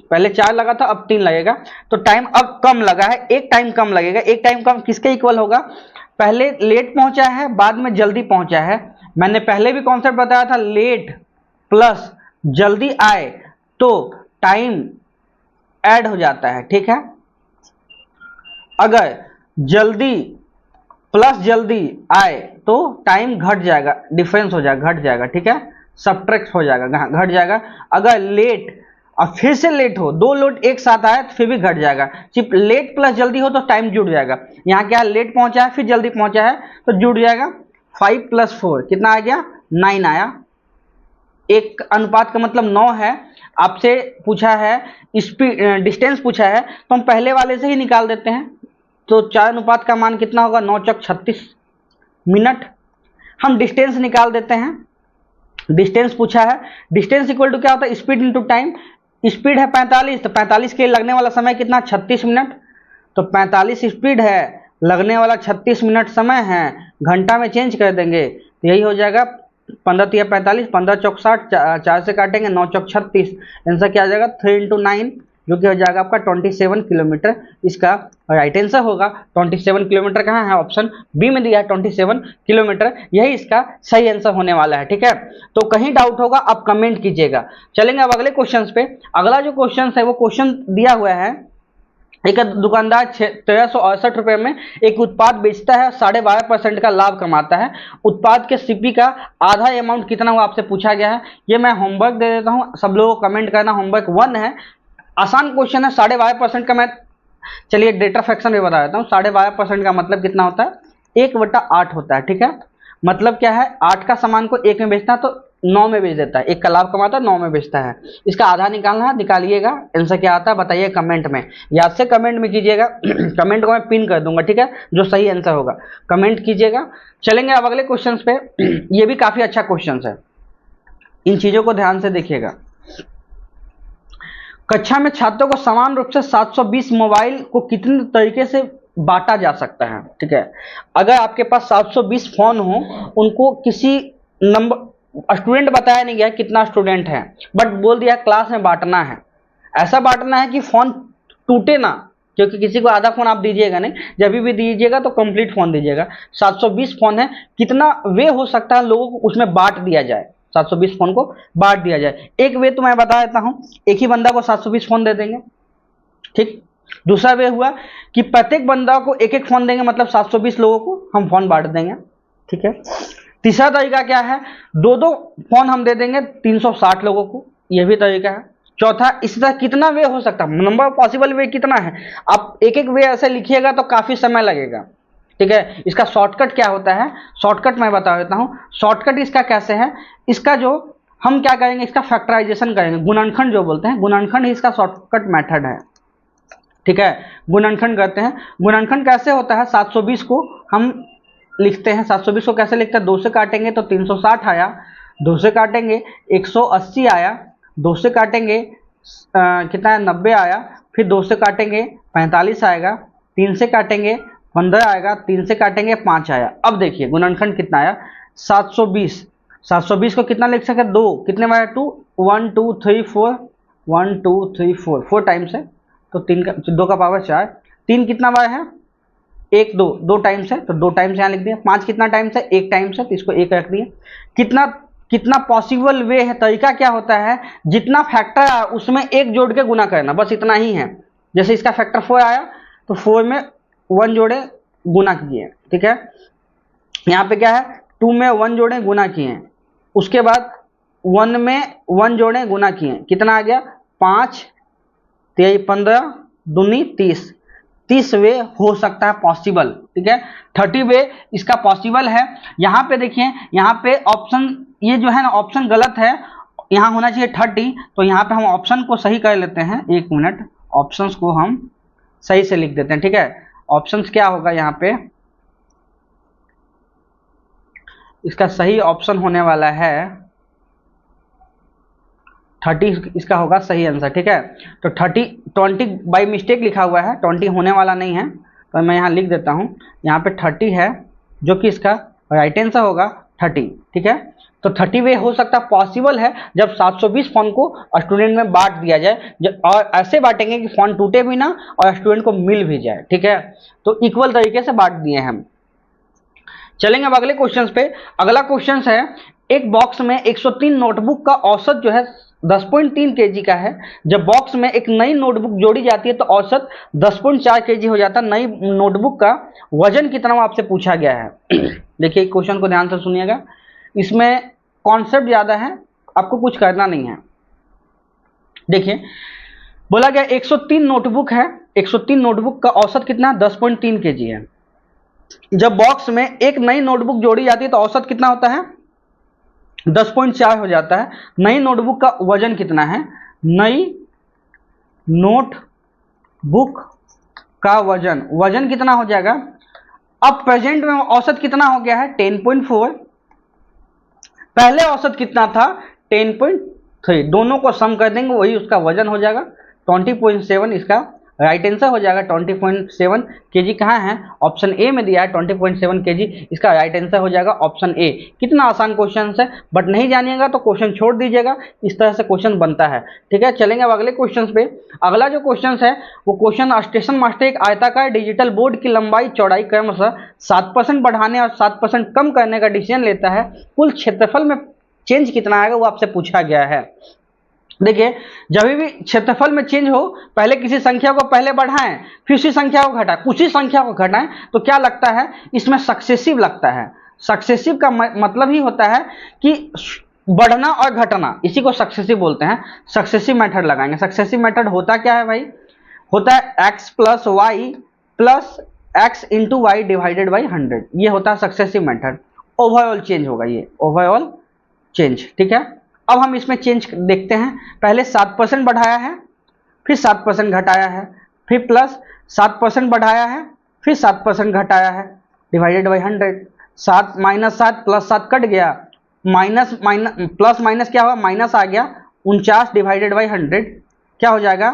A: पहले 4 लगा था अब 3 लगेगा, तो टाइम अब कम लगा है, एक टाइम कम लगेगा। एक टाइम कम किसके इक्वल होगा, पहले लेट पहुंचा है बाद में जल्दी पहुंचा है। मैंने पहले भी कॉन्सेप्ट बताया था, लेट प्लस जल्दी आए तो टाइम ऐड हो जाता है, ठीक है। अगर जल्दी प्लस जल्दी आए तो टाइम घट जाएगा, डिफरेंस हो जाएगा, घट जाएगा, ठीक है, सबट्रैक्ट हो जाएगा, घट जाएगा। अगर लेट और फिर से लेट हो, दो लोड एक साथ आए तो फिर भी घट जाएगा। सिर्फ लेट प्लस जल्दी हो तो टाइम जुड़ जाएगा। यहाँ क्या है, लेट पहुंचा है फिर जल्दी पहुंचा है तो जुड़ जाएगा। 5 + 4 कितना आ गया, 9 आया। एक अनुपात का मतलब 9 है। आपसे पूछा है स्पीड, डिस्टेंस पूछा है तो हम पहले वाले से ही निकाल देते हैं, तो 4 अनुपात का मान कितना होगा, 9 चौक 36 मिनट। हम डिस्टेंस निकाल देते हैं, डिस्टेंस पूछा है, डिस्टेंस इक्वल टू क्या होता है, स्पीड इंटू टाइम। स्पीड है 45 तो 45 के लगने वाला समय कितना, 36 मिनट, तो 45 स्पीड है, लगने वाला 36 मिनट समय है, घंटा में चेंज कर देंगे तो यही हो जाएगा 15 तिया 45, 15 चौक 60, 4 से काटेंगे 9 चौक 36, आंसर क्या आ जाएगा 3 × 9 जो कि हो जाएगा आपका 27 किलोमीटर। इसका राइट आंसर होगा 27 किलोमीटर। कहाँ है, ऑप्शन बी में दिया है 27 किलोमीटर, यही इसका सही आंसर होने वाला है, ठीक है। तो कहीं डाउट होगा आप कमेंट कीजिएगा। चलेंगे अब अगले क्वेश्चन पे। अगला जो क्वेश्चन है वो क्वेश्चन दिया हुआ है, एक दुकानदार 1368 रुपये में एक उत्पाद बेचता है, 12.5% का लाभ कमाता है। उत्पाद के सीपी का आधा अमाउंट कितना हुआ आपसे पूछा गया है। ये मैं होमवर्क दे देता हूँ, सब लोगों को कमेंट करना। होमवर्क 1 है, आसान क्वेश्चन है। 12.5% का मैं चलिए डेटा फ्रैक्शन भी बता देता हूँ। 12.5% का मतलब कितना होता है, 1/8 होता है, ठीक है। मतलब क्या है, 8 का सामान को 1 में बेचता है तो 9 में बेच देता है, 1 का लाभ कमाता है 9 में बेचता है। इसका आधा निकालना है, निकालिएगा, आंसर क्या आता है बताइए कमेंट में, याद से कमेंट में कीजिएगा। कमेंट को मैं पिन कर दूंगा, ठीक है, जो सही आंसर होगा कमेंट कीजिएगा। चलेंगे अब अगले क्वेश्चन पे। ये भी काफी अच्छा क्वेश्चन है, इन चीजों को ध्यान से देखिएगा। कक्षा में छात्रों को समान रूप से 720 मोबाइल को कितने तरीके से बांटा जा सकता है, ठीक है। अगर आपके पास 720 फोन हो, उनको किसी नंबर, स्टूडेंट बताया नहीं गया कितना स्टूडेंट है, बट बोल दिया क्लास में बांटना है। ऐसा बांटना है कि फोन टूटे ना, क्योंकि किसी को आधा फोन आप दीजिएगा नहीं, जब भी दीजिएगा तो कंप्लीट फोन दीजिएगा। 720 फोन है, कितना वे हो सकता है लोगों को उसमें बांट दिया जाए, 720 फोन को बांट दिया जाए। एक वे तो मैं बता देता हूं, एक ही बंदा को 720 फोन दे देंगे, ठीक। दूसरा वे हुआ कि प्रत्येक बंदा को एक एक फोन देंगे, मतलब 720 लोगों को हम फोन बांट देंगे, ठीक है। तीसरा तरीका क्या है, दो दो फोन हम दे देंगे 360 लोगों को, यह भी तरीका है। चौथा, इसी तरह कितना वे हो सकता है, नंबर पॉसिबल वे कितना है, आप एक एक वे ऐसे लिखिएगा तो काफी समय लगेगा, ठीक है। इसका शॉर्टकट क्या होता है, शॉर्टकट मैं बता देता हूं। शॉर्टकट इसका कैसे है, इसका जो हम क्या करेंगे, इसका फैक्टराइजेशन करेंगे, गुणनखंड जो बोलते हैं, गुणनखंड इसका शॉर्टकट मेथड है, ठीक है। गुणनखंड करते हैं। गुणनखंड कैसे होता है, 720 को हम लिखते हैं, 720 को कैसे लिखते हैं, 2 से काटेंगे तो 360 आया, 2 से काटेंगे 180 आया, 2 से काटेंगे कितना है 90 आया, फिर 2 से काटेंगे 45 आएगा, 3 से काटेंगे 15 आएगा, 3 से काटेंगे 5 आया। अब देखिए गुणनखंड कितना आया, 720। 720 को कितना लिख सकते, 2 कितने बार 2, 1 2 3 4, 1 2 3 4, 4 टाइम्स है तो 3 का 2 का पावर 4, 3 कितना बार है 1 2, 2 टाइम्स है तो 2 टाइम्स यहाँ लिख दिया। 5 कितना टाइम्स है, 1 टाइम्स है तो इसको 1 रख दिया। कितना कितना पॉसिबल वे है, तरीका क्या होता है, जितना फैक्टर है उसमें 1 जोड़ के गुना करना, बस इतना ही है। जैसे इसका फैक्टर 4 आया तो 4 में 1 जोड़े गुना किए, ठीक है। यहाँ पे क्या है, 2 में 1 जोड़े गुना किए, उसके बाद 1 में 1 जोड़े गुना किए, कितना आ गया 5 3 15 दूनी 30, 30 वे हो सकता है पॉसिबल, ठीक है। 30 वे इसका पॉसिबल है। यहाँ पे देखिए, यहाँ पे ऑप्शन ये जो है ना ऑप्शन गलत है, यहाँ होना चाहिए 30, तो यहाँ पे हम ऑप्शन को सही कर लेते हैं। 1 मिनट, ऑप्शंस को हम सही से लिख देते हैं, ठीक है। ऑप्शंस क्या होगा यहाँ पे, इसका सही ऑप्शन होने वाला है 30, इसका होगा सही आंसर। ठीक है, तो 20 बाई मिस्टेक लिखा हुआ है, 20 होने वाला नहीं है, तो मैं यहाँ लिख देता हूँ, यहाँ पे 30 है, जो कि इसका राइट आंसर होगा 30। ठीक है, तो 30 वे हो सकता है, पॉसिबल है जब 720 फोन को स्टूडेंट में बांट दिया जाए, और ऐसे बांटेंगे कि फोन टूटे भी ना और स्टूडेंट को मिल भी जाए। ठीक है, तो इक्वल तरीके से बांट दिए हम। चलेंगे अब अगले क्वेश्चन पे। अगला क्वेश्चन है, एक बॉक्स में 103 नोटबुक का औसत जो है 10.3 kg का है। जब बॉक्स में एक नई नोटबुक जोड़ी जाती है तो औसत 10.4 kg हो जाता है। नई नोटबुक का वजन कितना वो आपसे पूछा गया है। देखिए क्वेश्चन को ध्यान से सुनिएगा, इसमें कॉन्सेप्ट ज्यादा है, आपको कुछ करना नहीं है। देखिए बोला गया 103 नोटबुक है, 103 नोटबुक का औसत कितना 10.3 kg है। जब बॉक्स में एक नई नोटबुक जोड़ी जाती है तो औसत कितना होता है 10.4 हो जाता है। नई नोटबुक का वजन कितना है, नई नोटबुक का वजन कितना हो जाएगा। अब प्रेजेंट में औसत कितना हो गया है 10.4, पहले औसत कितना था 10.3, दोनों को सम कर देंगे वही उसका वजन हो जाएगा 20.7, इसका राइट आंसर हो जाएगा 20.7 kg। कहाँ है, ऑप्शन ए में दिया है 20.7 kg, इसका राइट आंसर हो जाएगा ऑप्शन ए। कितना आसान क्वेश्चन है, बट नहीं जानिएगा तो क्वेश्चन छोड़ दीजिएगा, इस तरह से क्वेश्चन बनता है। ठीक है, चलेंगे अब अगले क्वेश्चन पे। अगला जो क्वेश्चन है वो क्वेश्चन, स्टेशन मास्टर एक आयताकार डिजिटल बोर्ड की लंबाई चौड़ाई क्रमशः 7% बढ़ाने और 7% कम करने का डिसीजन लेता है, कुल क्षेत्रफल में चेंज कितना आएगा वो आपसे पूछा गया है। देखिए जब भी क्षेत्रफल में चेंज हो, पहले किसी संख्या को पहले बढ़ाएं फिर उसी संख्या को घटाएं, उसी संख्या को घटाएं, तो क्या लगता है इसमें सक्सेसिव लगता है। सक्सेसिव का मतलब ही होता है कि बढ़ना और घटना, इसी को सक्सेसिव बोलते हैं। सक्सेसिव मेथड लगाएंगे। सक्सेसिव मेथड होता क्या है भाई, होता है x plus Y plus X into Y divided by 100, ये होता है सक्सेसिव मेथड। ओवरऑल चेंज होगा ये, ओवरऑल चेंज। ठीक है, अब हम इसमें चेंज देखते हैं। पहले 7% बढ़ाया है, फिर 7% घटाया है, फिर प्लस 7% बढ़ाया है, फिर 7% घटाया है, divided by 100। 7 minus 7 plus 7 cut गया, माइनस माइनस प्लस माइनस क्या हुआ, माइनस आ गया। 49 डिवाइडेड बाई 100 क्या हो जाएगा,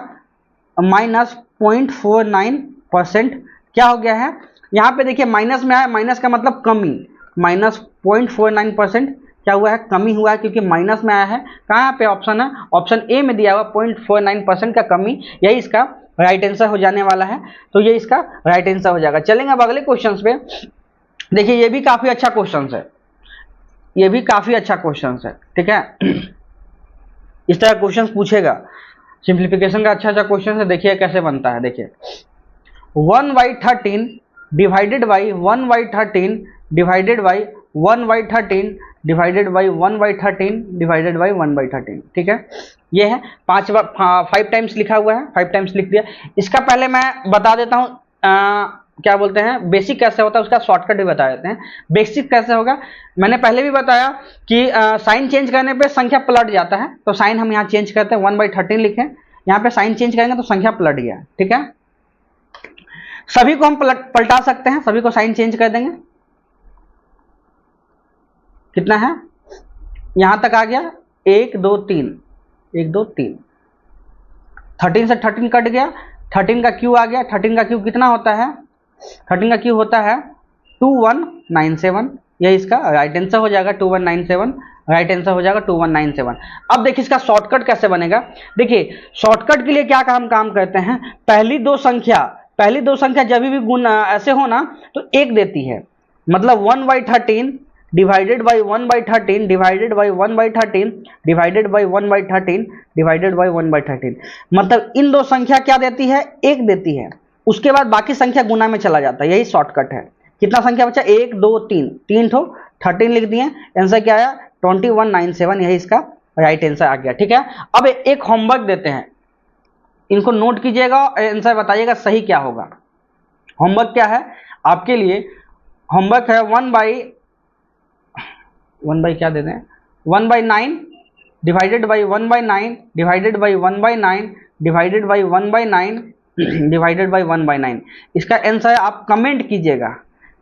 A: माइनस 0.49%। क्या हो गया है, यहाँ पे देखिए माइनस में आया, माइनस का मतलब कमी, माइनस 0.49% क्या हुआ है, कमी हुआ है, क्योंकि माइनस में आया है। कहाँ पे ऑप्शन है, ऑप्शन ए में दिया हुआ 0.49% का कमी, यही इसका राइट आंसर हो जाने वाला है। तो ये इसका राइट आंसर हो जाएगा। चलेंगे अब अगले क्वेश्चन पे। देखिए ये भी काफी अच्छा क्वेश्चन है, ये भी काफी अच्छा क्वेश्चन है। ठीक है, इस तरह क्वेश्चन पूछेगा, सिंप्लीफिकेशन का अच्छा क्वेश्चन है। देखिए कैसे बनता है, देखिए 1/13 divided by 1/13 divided by 1/13 divided by 1/13 divided by 1/13। ठीक है, ये है 5 टाइम्स लिखा हुआ है, 5 टाइम्स लिख दिया। इसका पहले मैं बता देता हूँ क्या बोलते हैं बेसिक कैसे होता है, उसका शॉर्टकट भी बता देते हैं। बेसिक कैसे होगा, मैंने पहले भी बताया कि साइन चेंज करने पे संख्या पलट जाता है, तो साइन हम यहाँ चेंज करते हैं 1/13 लिखें, यहाँ पे साइन चेंज करेंगे तो संख्या पलट गया। ठीक है, सभी को हम पलटा सकते हैं, सभी को साइन चेंज कर देंगे। कितना है, यहां तक आ गया 1 2 3, 1 2 3, 13 से 13 कट गया, 13 का क्यू आ गया। 13 का क्यू कितना होता है, 13 का क्यू होता है 2197, यही इसका राइट आंसर हो जाएगा 2197, राइट आंसर हो जाएगा 2197। अब देखिए इसका शॉर्टकट कैसे बनेगा। देखिए शॉर्टकट के लिए क्या हम काम करते हैं, पहली दो संख्या जब भी गुण ऐसे हो ना तो एक देती है, मतलब 1/13 divided by 1/13 divided by 1/13 divided by 1/13 divided by 1/13, मतलब इन दो संख्या क्या देती है, एक देती है, उसके बाद बाकी संख्या गुना में चला जाता है, यही शॉर्टकट है। कितना संख्या बचा, 1 2 3, 3 ठो 13 लिख दिए, आंसर क्या आया 2197, यही इसका राइट आंसर आ गया। ठीक है, अब एक होमवर्क देते हैं, इनको नोट कीजिएगा, आंसर बताइएगा सही क्या होगा। होमवर्क क्या है आपके लिए, होमवर्क है 1/1 क्या देते हैं 1/9 divided by 1/9 divided by 1/9 divided by 1/9 divided by 1/9। इसका आंसर आप कमेंट कीजिएगा,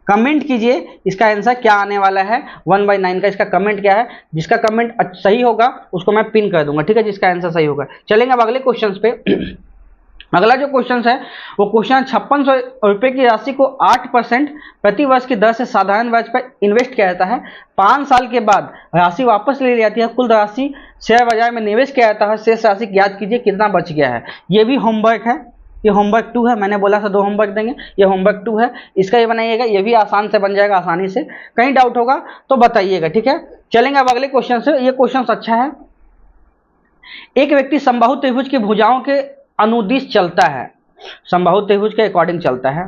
A: कमेंट कीजिए इसका आंसर क्या आने वाला है 1/9 का, इसका कमेंट क्या है। जिसका कमेंट सही होगा उसको मैं पिन कर दूंगा, ठीक है, जिसका आंसर सही होगा। चलेंगे अब अगले क्वेश्चन पे। अगला जो क्वेश्चन है वो क्वेश्चन 5600 रुपए की राशि को 8% प्रति वर्ष की दर से साधारण ब्याज पर इन्वेस्ट किया जाता है। 5 साल के बाद राशि वापस ले ली जाती है, कुल राशि शेयर बाजार में निवेश किया जाता है, शेष राशि याद कीजिए कितना बच गया है। ये भी होमवर्क है, ये होमवर्क 2 है, मैंने बोला था 2 होमवर्क देंगे, ये होमवर्क 2 है, इसका ये बनाइएगा, ये भी आसान से बन जाएगा आसानी से। कहीं डाउट होगा तो बताइएगा, ठीक है। चलेंगे अब अगले क्वेश्चन से। ये क्वेश्चन अच्छा है। एक व्यक्ति समबाहु त्रिभुज की भुजाओं के अनुदिश चलता है, समबाहु त्रिभुज के अकॉर्डिंग चलता है।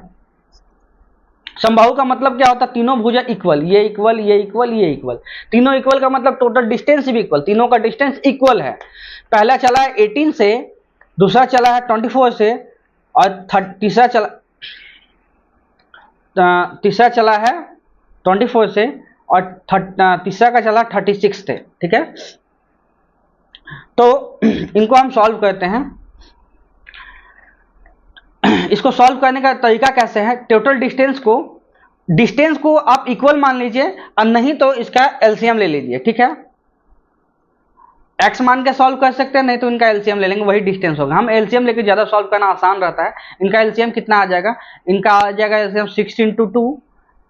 A: समबाहु का मतलब क्या होता है? तीनों भुजा इक्वल, ये इक्वल, ये इक्वल, ये इक्वल, तीनों इक्वल का मतलब टोटल डिस्टेंस भी इक्वल, तीनों का डिस्टेंस इक्वल है। पहला चला है 18 से, दूसरा चला है 24 से, और तीसरा चला है 24 से, और तीसरा का चला 36 से, ठीक है। तो इनको हम सॉल्व करते हैं। इसको सॉल्व करने का तरीका कैसे है? टोटल डिस्टेंस को आप इक्वल मान लीजिए, और नहीं तो इसका एलसीएम ले लीजिए, ठीक है। एक्स मान के सॉल्व कर सकते हैं, नहीं तो इनका एलसीएम ले लेंगे, वही डिस्टेंस होगा। हम एलसीएम लेके ज्यादा सॉल्व करना आसान रहता है। इनका एलसीएम कितना आ जाएगा? इनका आ जाएगा एलसीएम 6 × 2,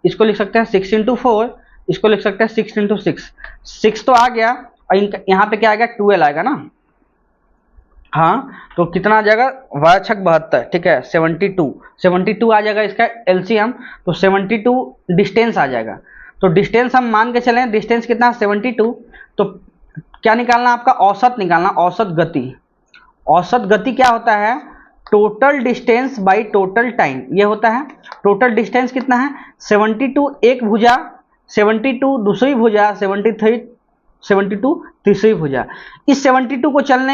A: इसको लिख सकते हैं 6 × 4, इसको लिख सकते हैं 6 × 6। 6 तो आ गया, और इनका यहाँ पे क्या आएगा? 12 आएगा ना। हाँ, तो कितना आ जाएगा? 72, ठीक है, 72 आ जाएगा इसका एलसीएम। तो 72 डिस्टेंस आ जाएगा। तो डिस्टेंस हम मान के चले, डिस्टेंस कितना? 72। तो क्या निकालना? आपका औसत निकालना, औसत गति। औसत गति क्या होता है? Total distance by total time, ये होता है। टोटल डिस्टेंस कितना है? 72 एक भुजा, 72 दूसरी भुजा, 72 तीसरी भुजा। इस 72 को चले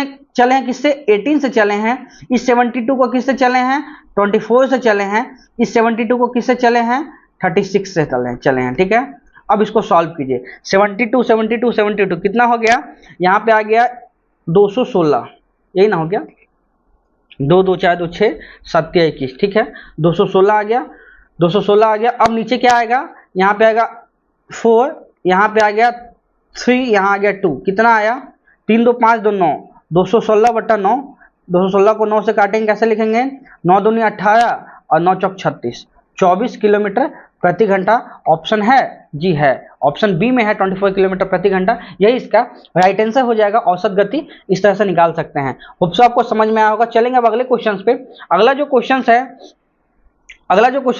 A: हैं किससे? 18 से चले हैं। इस 72 को किससे चले हैं? 24 से चले हैं। इस 72 को किससे चले हैं? 36 से चले हैं, ठीक है। अब इसको सॉल्व कीजिए। 72 कितना हो गया? यहाँ पे आ गया 216, यही ना हो गया? 2 2 4 2 6 7 21, ठीक है। 216 आ गया, 216 आ गया। अब नीचे क्या आएगा? यहाँ पे आएगा 4, यहाँ पे आ गया 3, यहाँ आ गया 2। कितना आया? 3 2 5 2 9, 216/9। 216 को 9 से काटेंगे, कैसे लिखेंगे? 9 दूनी 18 और 9 चौक 36, 24 किलोमीटर प्रति घंटा। ऑप्शन है? जी है, ऑप्शन बी में है 24 किलोमीटर प्रति घंटा। यही इसका राइट आंसर हो जाएगा। औसत गति इस तरह से निकाल सकते हैं। होप्स आपको समझ में आया होगा। चलेंगे अब अगले क्वेश्चन पे। अगला जो क्वेश्चन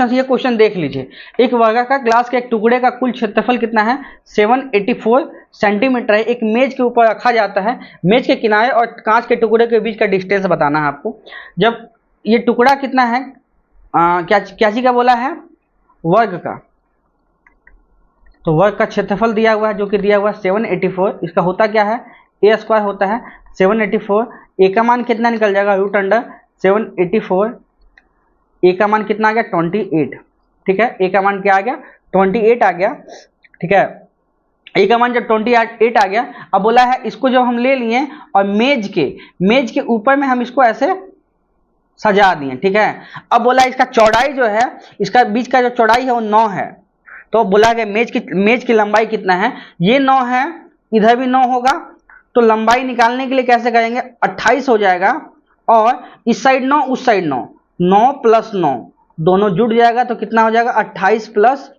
A: है, ये क्वेश्चन देख लीजिए। एक वर्गाकार ग्लास के एक टुकड़े का कुल क्षेत्रफल कितना है? 784 सेंटीमीटर है। एक मेज के ऊपर रखा जाता है। मेज के किनारे और कांच के टुकड़े के बीच का डिस्टेंस बताना है आपको। जब ये टुकड़ा कितना है, क्या चीज का बोला है? वर्ग का। तो वर्ग का क्षेत्रफल दिया हुआ है, जो कि दिया हुआ है 784। इसका होता क्या है? a² होता है 784। a का मान कितना निकल जाएगा? √784। a का मान कितना आ गया? 28, ठीक है। a का मान क्या आ गया? 28 आ गया, ठीक है। a का मान जब 28 आ गया, अब बोला है इसको जब हम ले लिए और मेज के ऊपर में हम इसको ऐसे सजा दिए, ठीक है। अब बोला इसका चौड़ाई जो है, इसका बीच का जो चौड़ाई है वो 9 है। तो बोला गया मेज की लंबाई कितना है? ये 9 है, इधर भी 9 होगा। तो लंबाई निकालने के लिए कैसे करेंगे? 28 हो जाएगा, और इस साइड 9 उस साइड 9, 9 + 9 दोनों जुड़ जाएगा। तो कितना हो जाएगा? 28 +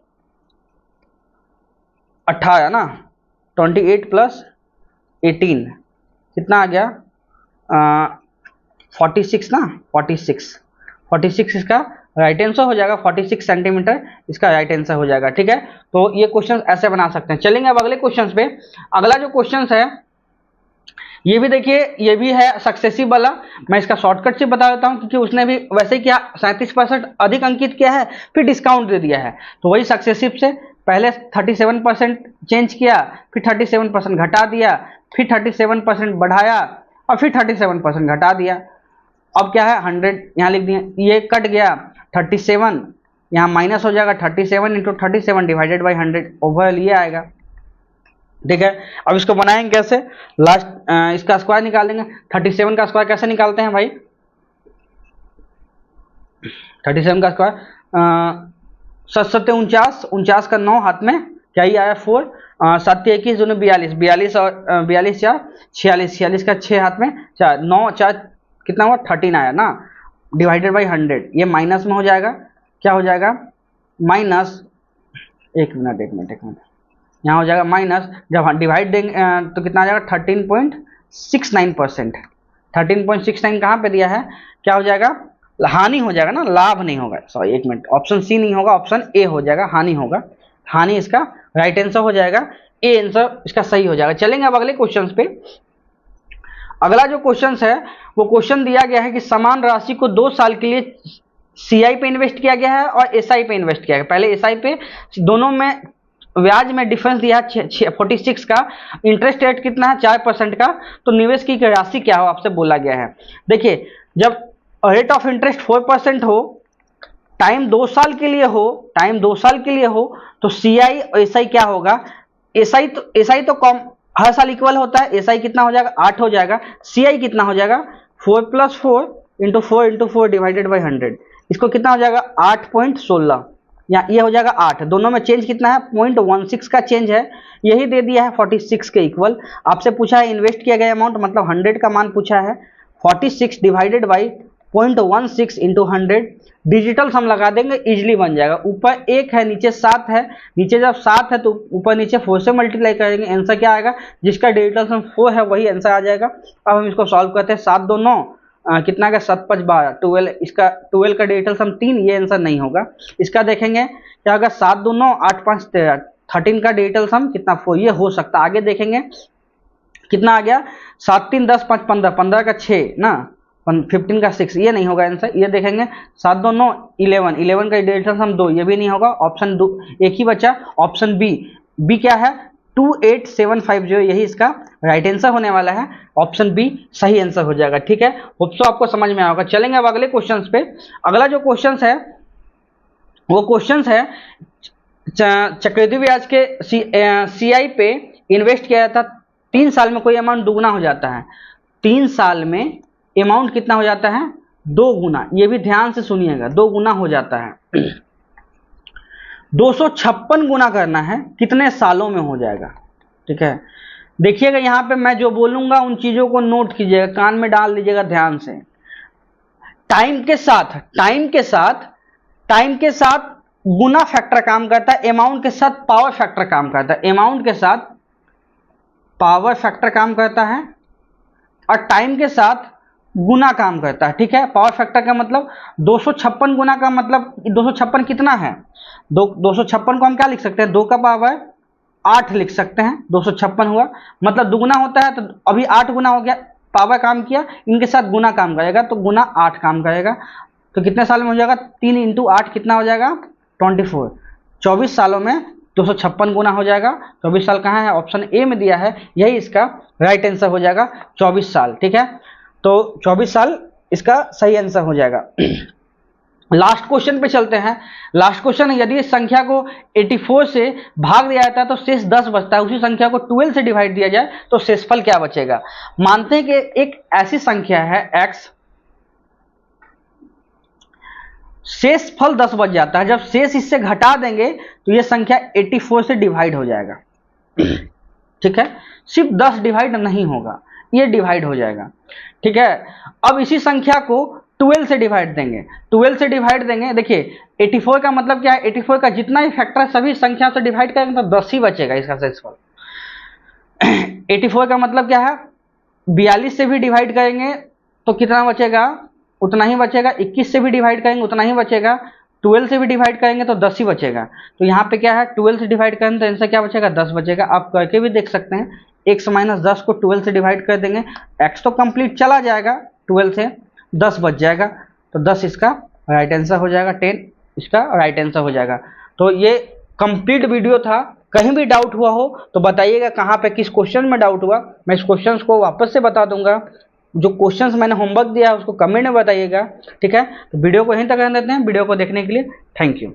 A: 18 ना, 28 + 18 कितना आ गया? 46 ना, 46 इसका राइट आंसर हो जाएगा। 46 सेंटीमीटर इसका राइट आंसर हो जाएगा, ठीक है। तो ये क्वेश्चन ऐसे बना सकते हैं। चलेंगे अब अगले क्वेश्चन पे। अगला जो क्वेश्चन है ये भी देखिए, ये भी है सक्सेसिव वाला। मैं इसका शॉर्टकट से बता देता हूँ, क्योंकि उसने भी वैसे ही क्या 37% अधिक अंकित किया है, फिर डिस्काउंट दे दिया है। तो वही सक्सेसिव से पहले 37% चेंज किया, फिर 37% घटा दिया, फिर 37% बढ़ाया, और फिर 37% घटा दिया। अब क्या है? 100 यहाँ लिख दिया, ये कट गया 37, यहाँ माइनस हो जाएगा 37 × 37 डिवाइडेड बाई 100, ओवरऑल ये आएगा, ठीक है। अब इसको बनाएंगे कैसे? लास्ट इसका स्क्वायर निकालेंगे। 37 का स्क्वायर कैसे निकालते हैं भाई? 37 का स्क्वायर 7 7 49, 49 का 9 हाथ में, क्या ही आया 4, 7 21 दोनों 42, 42 और 42 4 46, 46 का 6 हाथ में 4, 9 4 कितना हुआ 13 आया ना, डिवाइडेड बाई 100, ये माइनस में हो जाएगा, क्या हो जाएगा माइनस, एक मिनट यहाँ हो जाएगा माइनस, जब हम डिवाइड देंगे तो कितना आ जाएगा 13.69%, 13.69 कहाँ पे दिया है, क्या हो जाएगा हानि हो जाएगा ना, लाभ नहीं होगा, सॉरी एक मिनट, ऑप्शन सी नहीं होगा, ऑप्शन ए हो जाएगा, हानि होगा, हानि इसका राइट आंसर हो जाएगा, ए आंसर इसका सही हो जाएगा। चलेंगे अब अगले क्वेश्चन पे। अगला जो क्वेश्चन है वो क्वेश्चन दिया गया है कि समान राशि को 2 साल के लिए सीआई पे इन्वेस्ट किया गया है और एसआई पे इन्वेस्ट किया गया। पहले एसआई पे, दोनों में ब्याज में डिफरेंस दिया है 46 का, इंटरेस्ट रेट कितना है 4% का, तो निवेश की राशि क्या हो आपसे बोला गया है। देखिए जब रेट ऑफ इंटरेस्ट 4% हो, टाइम 2 साल के लिए हो, तो सीआई और एसआई क्या होगा, एसआई तो कम हर साल इक्वल होता है, एसआई कितना हो जाएगा 8 हो जाएगा, सीआई कितना हो जाएगा 4 + 4 × 4 × 4 डिवाइडेड बाई 100, इसको कितना हो जाएगा 8.16, या ये हो जाएगा 8, दोनों में चेंज कितना है 0.16 का चेंज है, यही दे दिया है 46 के इक्वल। आपसे पूछा है इन्वेस्ट किया गया अमाउंट, मतलब 100 का मान पूछा है, 46 डिवाइडेड बाई 0.16 × 100, डिजिटल सम लगा देंगे इजीली बन जाएगा, ऊपर 1 है नीचे 7 है, नीचे जब 7 है तो ऊपर नीचे 4 से मल्टीप्लाई करेंगे, आंसर क्या आएगा, जिसका डिजिटल सम 4 है वही आंसर आ जाएगा। अब हम इसको सॉल्व करते हैं, 7 2 9 कितना का 7 5 12, 12, इसका 12 का डिजिटल सम 3, ये आंसर नहीं होगा। इसका देखेंगे क्या होगा 7 2 9 8 5 13, 13 का डिजिटल सम कितना 4, ये हो सकता है। आगे देखेंगे कितना आ गया 7 3 10 5 15, 15 का 6 ना, 15 का 6, ये नहीं होगा आंसर। ये देखेंगे 7 2 9 11, 11 का डिजिटल सम 2, ये भी नहीं होगा। ऑप्शन 2 एक ही बचा, ऑप्शन बी क्या है 28750, यही इसका राइट आंसर होने वाला है, ऑप्शन बी सही आंसर हो जाएगा। ठीक है, होप सो आपको समझ में आएगा। चलेंगे अब अगले क्वेश्चन पे। अगला जो क्वेश्चन है वो क्वेश्चन है चक्रवृद्धि ब्याज के सीआई पे इन्वेस्ट किया जाता, 3 साल में कोई अमाउंट दुगना हो जाता है, 3 साल में अमाउंट कितना हो जाता है 2 गुना, ये भी ध्यान से सुनिएगा, 2 गुना हो जाता है। 256 गुना करना है, कितने सालों में हो जाएगा। ठीक है, देखिएगा यहाँ पे मैं जो बोलूंगा उन चीजों को नोट कीजिएगा, कान में डाल लीजिएगा ध्यान से। टाइम के साथ गुना फैक्टर काम करता है, अमाउंट के साथ पावर फैक्टर काम करता है, अमाउंट के साथ पावर फैक्टर काम करता है और टाइम के साथ गुना काम करता है। ठीक है, पावर फैक्टर का मतलब 256 गुना का मतलब 256 कितना है, 256 को हम क्या लिख सकते हैं 2 का पावर 8 लिख सकते हैं, 256 हुआ, मतलब दुगुना होता है तो अभी 8 गुना हो गया, पावर काम किया, इनके साथ गुना काम करेगा तो गुना 8 काम करेगा, तो कितने साल में हो जाएगा 3 × 8 कितना हो जाएगा 24, 24 सालों में 256 गुना हो जाएगा। 24 साल कहाँ है, ऑप्शन ए में दिया है, यही इसका राइट आंसर हो जाएगा 24 साल। ठीक है, तो 24 साल इसका सही आंसर हो जाएगा। लास्ट क्वेश्चन पे चलते हैं। लास्ट क्वेश्चन है, यदि इस संख्या को 84 से भाग दिया जाता है तो शेष 10 बचता है, उसी संख्या को 12 से डिवाइड दिया जाए तो शेषफल क्या बचेगा। मानते हैं कि एक ऐसी संख्या है x, शेषफल 10 बच जाता है, जब शेष इससे घटा देंगे तो यह संख्या 84 से डिवाइड हो जाएगा। ठीक है, सिर्फ 10 डिवाइड नहीं होगा, ये डिवाइड हो जाएगा। ठीक है, अब इसी संख्या को 12 से डिवाइड देंगे, 12 से डिवाइड देंगे, देखिए 84 का मतलब क्या है, 84 का जितना भी फैक्टर सभी संख्या से डिवाइड करेंगे तो 10 ही बचेगा इसका शेषफल। 84 का मतलब क्या है, 42 से भी डिवाइड करेंगे तो कितना बचेगा, उतना ही बचेगा, 21 से भी डिवाइड करेंगे उतना ही बचेगा, 12 से भी डिवाइड करेंगे तो 10 ही बचेगा। तो यहाँ पे क्या है 12 से डिवाइड करेंगे तो इनसे क्या बचेगा 10 बचेगा। आप करके भी देख सकते हैं, x - 10 को 12 से डिवाइड कर देंगे, x तो कंप्लीट चला जाएगा 12 से, 10 बच जाएगा, तो 10 इसका राइट आंसर हो जाएगा, 10 इसका राइट आंसर हो जाएगा। तो ये कंप्लीट वीडियो था। कहीं भी डाउट हुआ हो तो बताइएगा कहाँ पे किस क्वेश्चन में डाउट हुआ, मैं इस क्वेश्चन को वापस से बता दूंगा। जो क्वेश्चंस मैंने होमवर्क दिया है उसको कमेंट में बताइएगा। ठीक है, तो वीडियो को यहीं तक रहने देते हैं। वीडियो को देखने के लिए थैंक यू।